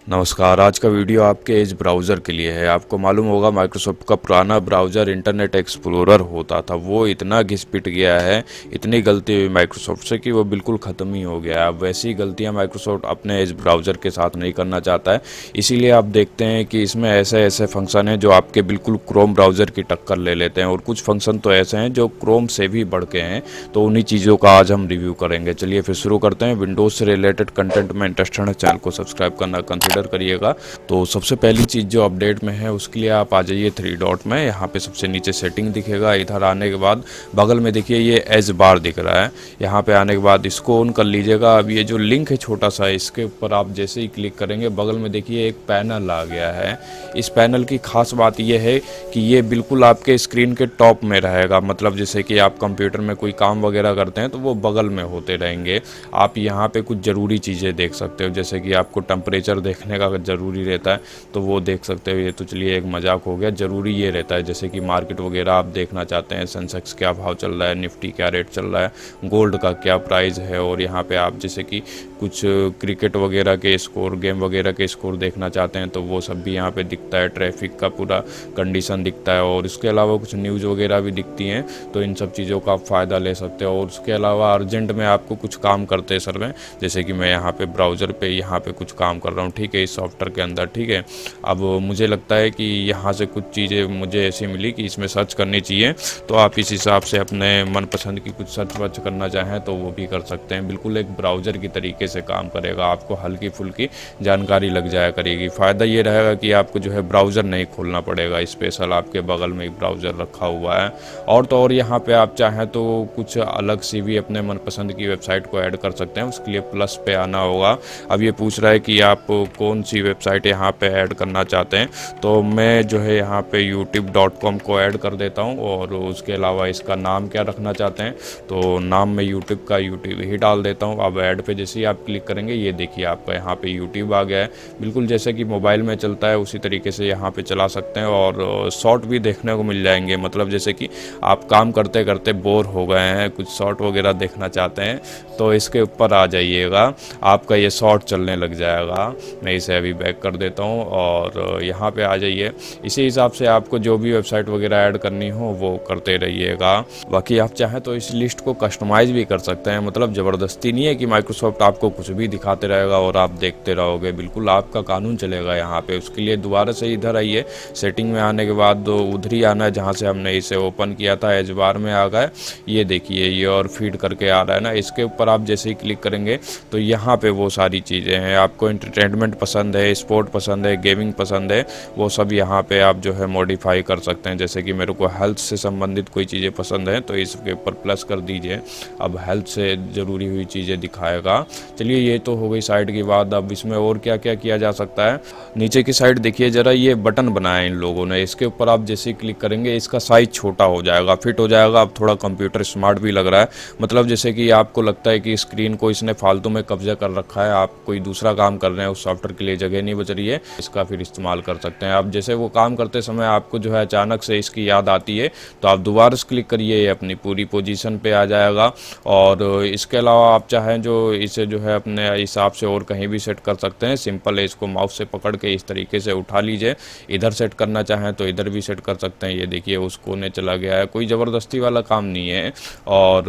नमस्कार। आज का वीडियो आपके एज ब्राउज़र के लिए है। आपको मालूम होगा माइक्रोसॉफ्ट का पुराना ब्राउज़र इंटरनेट एक्सप्लोरर होता था, वो इतना घिस-पिट गया है, इतनी गलती हुई माइक्रोसॉफ्ट से कि वो बिल्कुल ख़त्म ही हो गया है। अब वैसी गलतियाँ माइक्रोसॉफ्ट अपने एज ब्राउज़र के साथ नहीं करना चाहता है। इसीलिए आप देखते हैं कि इसमें ऐसे-ऐसे फ़ंक्शन हैं जो आपके बिल्कुल क्रोम ब्राउज़र की टक्कर ले लेते हैं, और कुछ फ़ंक्शन तो ऐसे हैं जो क्रोम से भी बढ़ के हैं। तो उन्हीं चीज़ों का आज हम रिव्यू करेंगे। चलिए फिर शुरू करते हैं। विंडोज़ से रिलेटेड कंटेंट में इंटरेस्टेड है, चैनल को सब्सक्राइब करना कंसिडर करिएगा। तो सबसे पहली चीज़ जो अपडेट में है उसके लिए आप आ जाइए थ्री डॉट में। यहाँ पे सबसे नीचे सेटिंग दिखेगा। इधर आने के बाद बगल में देखिए ये एज बार दिख रहा है। यहाँ पे आने के बाद इसको ऑन कर लीजिएगा। अब ये जो लिंक है छोटा सा, इसके ऊपर आप जैसे ही क्लिक करेंगे बगल में देखिए एक पैनल आ गया है। इस पैनल की खास बात यह है कि ये बिल्कुल आपके स्क्रीन के टॉप में रहेगा। मतलब जैसे कि आप कंप्यूटर में कोई काम वगैरह करते हैं तो वो बगल में होते रहेंगे। आप यहाँ पे कुछ ज़रूरी चीज़ें देख सकते हो, जैसे कि आपको टेम्परेचर देखने का ज़रूरी रहता है तो वो देख सकते हो। ये तो चलिए एक मजाक हो गया। ज़रूरी ये रहता है जैसे कि मार्केट वगैरह आप देखना चाहते हैं, सेंसेक्स क्या भाव चल रहा है, निफ्टी क्या रेट चल रहा है, गोल्ड का क्या प्राइस है, और यहाँ पे आप जैसे कि कुछ क्रिकेट वगैरह के स्कोर, गेम वगैरह के स्कोर देखना चाहते हैं तो वो सब भी यहाँ पे दिखता है। ट्रैफिक का पूरा कंडीशन दिखता है, और इसके अलावा कुछ न्यूज़ वगैरह भी दिखती हैं। तो इन सब चीज़ों का आप फ़ायदा ले सकते हो। और उसके अलावा अर्जेंट में आपको कुछ काम करते सर में, जैसे कि मैं यहाँ पे ब्राउज़र पे यहाँ पे कुछ काम कर रहा हूँ, ठीक है, इस सॉफ्टवेयर के अंदर, ठीक है। अब मुझे लगता है कि यहाँ से कुछ चीज़ें मुझे ऐसी मिली कि इसमें सर्च करनी चाहिए, तो आप इस हिसाब से अपने मनपसंद की कुछ सर्च वर्च करना चाहें तो वो भी कर सकते हैं। बिल्कुल एक ब्राउज़र की तरीके से काम करेगा, आपको हल्की फुल्की जानकारी लग जाया करेगी। फ़ायदा ये रहेगा कि आपको जो है ब्राउज़र नहीं खोलना पड़ेगा, स्पेशल आपके बगल में एक ब्राउज़र रखा हुआ है। और तो और यहाँ पे आप चाहें तो कुछ अलग सी भी अपने मनपसंद की वेबसाइट को ऐड कर सकते हैं। उसके लिए प्लस पे आना होगा। अब ये पूछ रहा है कि आप कौन सी वेबसाइट यहाँ पे ऐड करना चाहते हैं, तो मैं जो है यहाँ पे youtube.com को ऐड कर देता हूँ। और उसके अलावा इसका नाम क्या रखना चाहते हैं तो नाम में यूट्यूब का यूट्यूब ही डाल देता हूँ। अब ऐड पे जैसे ही आप क्लिक करेंगे ये देखिए आपका यहाँ पे यूट्यूब आ गया है। बिल्कुल जैसे कि मोबाइल में चलता है उसी तरीके से यहाँ पे चला सकते हैं, और शॉर्ट भी देखने को मिल जाएंगे। मतलब जैसे कि आप काम करते करते बोर हो गए हैं, कुछ शॉर्ट वगैरह देखना चाहते हैं तो इसके ऊपर आ जाइएगा, आपका ये शॉर्ट चलने लग जाएगा। मैं इसे अभी बैक कर देता हूँ और यहाँ पे आ जाइए। इसी हिसाब से आपको जो भी वेबसाइट वगैरह ऐड करनी हो वो करते रहिएगा। बाकी आप चाहें तो इस लिस्ट को कस्टमाइज़ भी कर सकते हैं। मतलब ज़बरदस्ती नहीं है कि माइक्रोसॉफ्ट आपको कुछ भी दिखाते रहेगा और आप देखते रहोगे। बिल्कुल आपका कानून चलेगा यहाँ पे। उसके लिए दोबारा से इधर आइए। सेटिंग में आने के बाद उधर ही आना है जहाँ से हमने इसे ओपन किया था। एज बार में आ गए, ये देखिए ये और फीड करके आ रहा है ना। इसके ऊपर आप जैसे ही क्लिक करेंगे तो यहाँ पे वो सारी चीज़ें हैं। आपको एंटरटेनमेंट पसंद है, स्पोर्ट पसंद है, गेमिंग पसंद है, वो सब यहाँ पे आप जो है मॉडिफाई कर सकते हैं। जैसे कि मेरे को हेल्थ से संबंधित कोई चीज़ें पसंद हैं तो इसके ऊपर प्लस कर दीजिए। अब हेल्थ से ज़रूरी हुई चीज़ें दिखाएगा। चलिए ये तो हो गई साइड की बात। अब इसमें और क्या क्या किया जा सकता है, नीचे की साइड देखिए ज़रा, ये बटन बनाया है इन लोगों ने। इसके ऊपर आप जैसे ही क्लिक करेंगे इसका साइज़ छोटा हो जाएगा, फिट हो जाएगा। अब थोड़ा कंप्यूटर स्मार्ट भी लग रहा है। मतलब जैसे कि आपको लगता है कि स्क्रीन को इसने फालतू में कब्जा कर रखा है, आप कोई दूसरा काम कर रहे हैं, उस सॉफ्टवेयर के लिए जगह नहीं बच रही है, इसका फिर इस्तेमाल कर सकते हैं। अब जैसे वो काम करते समय आपको जो है अचानक से इसकी याद आती है तो आप दोबारा से क्लिक करिए, ये अपनी पूरी पोजीशन पे आ जाएगा। और इसके अलावा आप चाहें जो इसे जो है अपने हिसाब से और कहीं भी सेट कर सकते हैं। सिंपल है, इसको माउस से पकड़ के इस तरीके से उठा लीजिए। इधर सेट करना चाहें तो इधर भी सेट कर सकते हैं। ये देखिए उस कोने चला गया है। कोई ज़बरदस्ती वाला काम नहीं है। और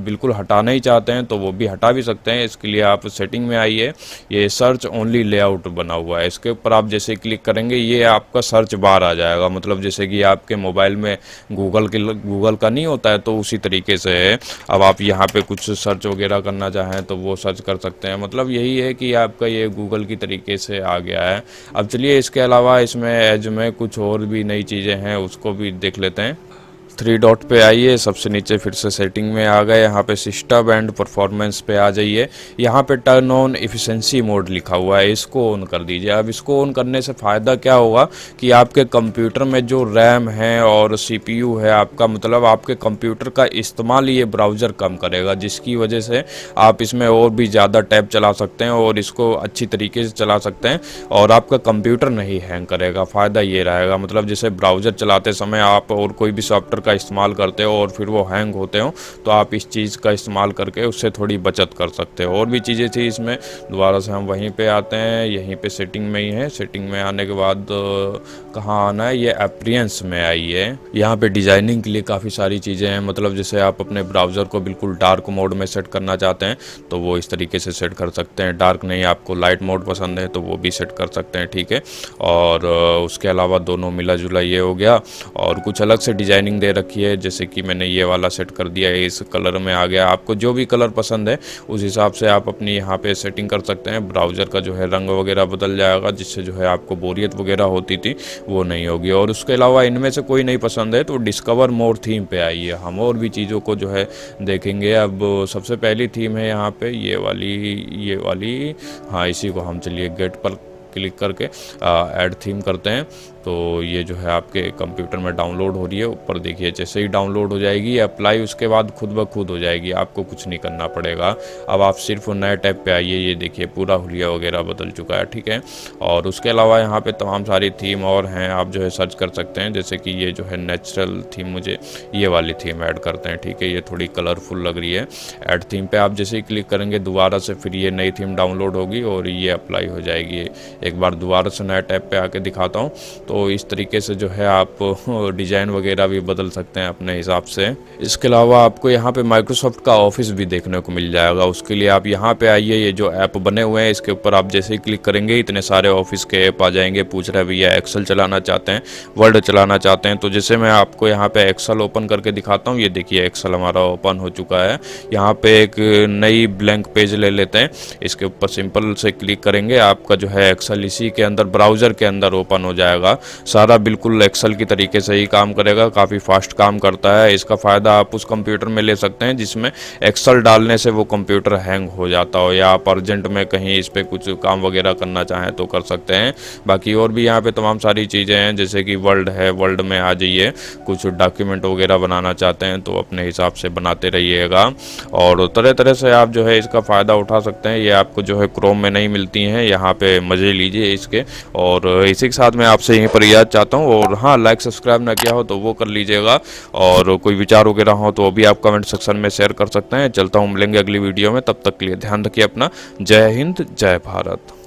बिल्कुल हटाना ही चाहते हैं तो वो भी हटा भी सकते हैं। इसके लिए आप सेटिंग में आइए, ये सर्च ओनली लेआउट बना हुआ है, इसके ऊपर आप जैसे क्लिक करेंगे ये आपका सर्च बार आ जाएगा। मतलब जैसे कि आपके मोबाइल में गूगल का नहीं होता है तो उसी तरीके से है। अब आप यहाँ पे कुछ सर्च वगैरह करना चाहें तो वो सर्च कर सकते हैं। मतलब यही है कि आपका ये गूगल की तरीके से आ गया है। अब चलिए इसके अलावा इसमें एज में कुछ और भी नई चीज़ें हैं उसको भी देख लेते हैं। थ्री डॉट पे आइए, सबसे नीचे फिर से सेटिंग में आ गए। यहाँ पे सिस्टम एंड परफॉर्मेंस पे आ जाइए। यहाँ पे टर्न ऑन एफिशिएंसी मोड लिखा हुआ है, इसको ऑन कर दीजिए। अब इसको ऑन करने से फ़ायदा क्या होगा कि आपके कंप्यूटर में जो रैम है और सीपीयू है आपका, मतलब आपके कंप्यूटर का इस्तेमाल ये ब्राउज़र कम करेगा, जिसकी वजह से आप इसमें और भी ज़्यादा टैब चला सकते हैं और इसको अच्छी तरीके से चला सकते हैं और आपका कंप्यूटर नहीं हैंग करेगा। फ़ायदा ये रहेगा। मतलब जैसे ब्राउज़र चलाते समय आप और कोई भी सॉफ्टवेयर का इस्तेमाल करते हो और फिर वो हैंग होते हो, तो आप इस चीज़ का इस्तेमाल करके उससे थोड़ी बचत कर सकते हो। और भी चीज़ें थी इसमें। दोबारा से हम वहीं पे आते हैं, यहीं पे सेटिंग में ही है। सेटिंग में आने के बाद कहाँ आना है, ये अपीयरेंस में आई है। यहाँ पे डिज़ाइनिंग के लिए काफ़ी सारी चीज़ें हैं, मतलब जैसे आप अपने ब्राउज़र को बिल्कुल डार्क मोड में सेट करना चाहते हैं तो वो इस तरीके से सेट कर सकते हैं। डार्क नहीं, आपको लाइट मोड पसंद है तो वो भी सेट कर सकते हैं, ठीक है। और उसके अलावा दोनों मिला जुला ये हो गया। और कुछ अलग से डिज़ाइनिंग दे रखी है, जैसे कि मैंने ये वाला सेट कर दिया है, इस कलर में आ गया। आपको जो भी कलर पसंद है उस हिसाब से आप अपनी यहाँ पे सेटिंग कर सकते हैं। ब्राउज़र का जो है रंग वगैरह बदल जाएगा, जिससे जो है आपको बोरियत वगैरह होती थी वो नहीं होगी। और उसके अलावा इनमें से कोई नहीं पसंद है तो डिस्कवर मोर थीम पे आइए, हम और भी चीज़ों को जो है देखेंगे। अब सबसे पहली थीम है यहाँ पे ये वाली, हाँ इसी को हम चलिए गेट पर क्लिक करके ऐड थीम करते हैं। तो ये जो है आपके कंप्यूटर में डाउनलोड हो रही है। ऊपर देखिए, जैसे ही डाउनलोड हो जाएगी अप्लाई, उसके बाद खुद ब खुद हो जाएगी, आपको कुछ नहीं करना पड़ेगा। अब आप सिर्फ नए टैब पे आइए, ये देखिए पूरा हुलिया वगैरह बदल चुका है, ठीक है। और उसके अलावा यहाँ पे तमाम सारी थीम और हैं, आप जो है सर्च कर सकते हैं। जैसे कि ये जो है नेचुरल थीम, मुझे ये वाली थीम ऐड करते हैं, ठीक है। ये थोड़ी कलरफुल लग रही है। ऐड थीम पे आप जैसे ही क्लिक करेंगे दोबारा से फिर ये नई थीम डाउनलोड होगी और ये अप्लाई हो जाएगी। एक बार दोबारा से नए टैब पे आके दिखाता हूँ। तो इस तरीके से जो है आप डिज़ाइन वगैरह भी बदल सकते हैं अपने हिसाब से। इसके अलावा आपको यहाँ पे माइक्रोसॉफ्ट का ऑफिस भी देखने को मिल जाएगा। उसके लिए आप यहाँ पे आइए, ये जो ऐप बने हुए हैं इसके ऊपर आप जैसे ही क्लिक करेंगे इतने सारे ऑफिस के ऐप आ जाएंगे। पूछ रहे हैं भैया एक्सेल चलाना चाहते हैं, वर्ड चलाना चाहते हैं, तो जैसे मैं आपको यहाँ पे एक्सेल ओपन करके दिखाता हूँ। ये देखिए एक्सेल हमारा ओपन हो चुका है। यहाँ पे एक नई ब्लैंक पेज ले लेते हैं, इसके ऊपर सिंपल से क्लिक करेंगे, आपका जो है एक्सेल इसी के अंदर ब्राउज़र के अंदर ओपन हो जाएगा। सारा बिल्कुल एक्सेल की तरीके से ही काम करेगा, काफ़ी फास्ट काम करता है। इसका फ़ायदा आप उस कंप्यूटर में ले सकते हैं जिसमें एक्सेल डालने से वो कंप्यूटर हैंग हो जाता हो, या आप अर्जेंट में कहीं इस पर कुछ काम वगैरह करना चाहें तो कर सकते हैं। बाकी और भी यहाँ पे तमाम सारी चीज़ें हैं, जैसे कि वर्ल्ड है, वर्ल्ड में आ जाइए। कुछ डॉक्यूमेंट वगैरह बनाना चाहते हैं तो अपने हिसाब से बनाते रहिएगा। और तरह तरह से आप जो है इसका फ़ायदा उठा सकते हैं। ये आपको जो है क्रोम में नहीं मिलती हैं, यहाँ पे मज़े लीजिए इसके। और इसी के साथ मैं आपसे यहीं पर याद चाहता हूँ। और हाँ, लाइक सब्सक्राइब ना किया हो तो वो कर लीजिएगा। और कोई विचार वगैरह हो तो वो भी आप कमेंट सेक्शन में शेयर कर सकते हैं। चलता हूँ, मिलेंगे अगली वीडियो में, तब तक के लिए ध्यान रखिए अपना। जय हिंद, जय भारत।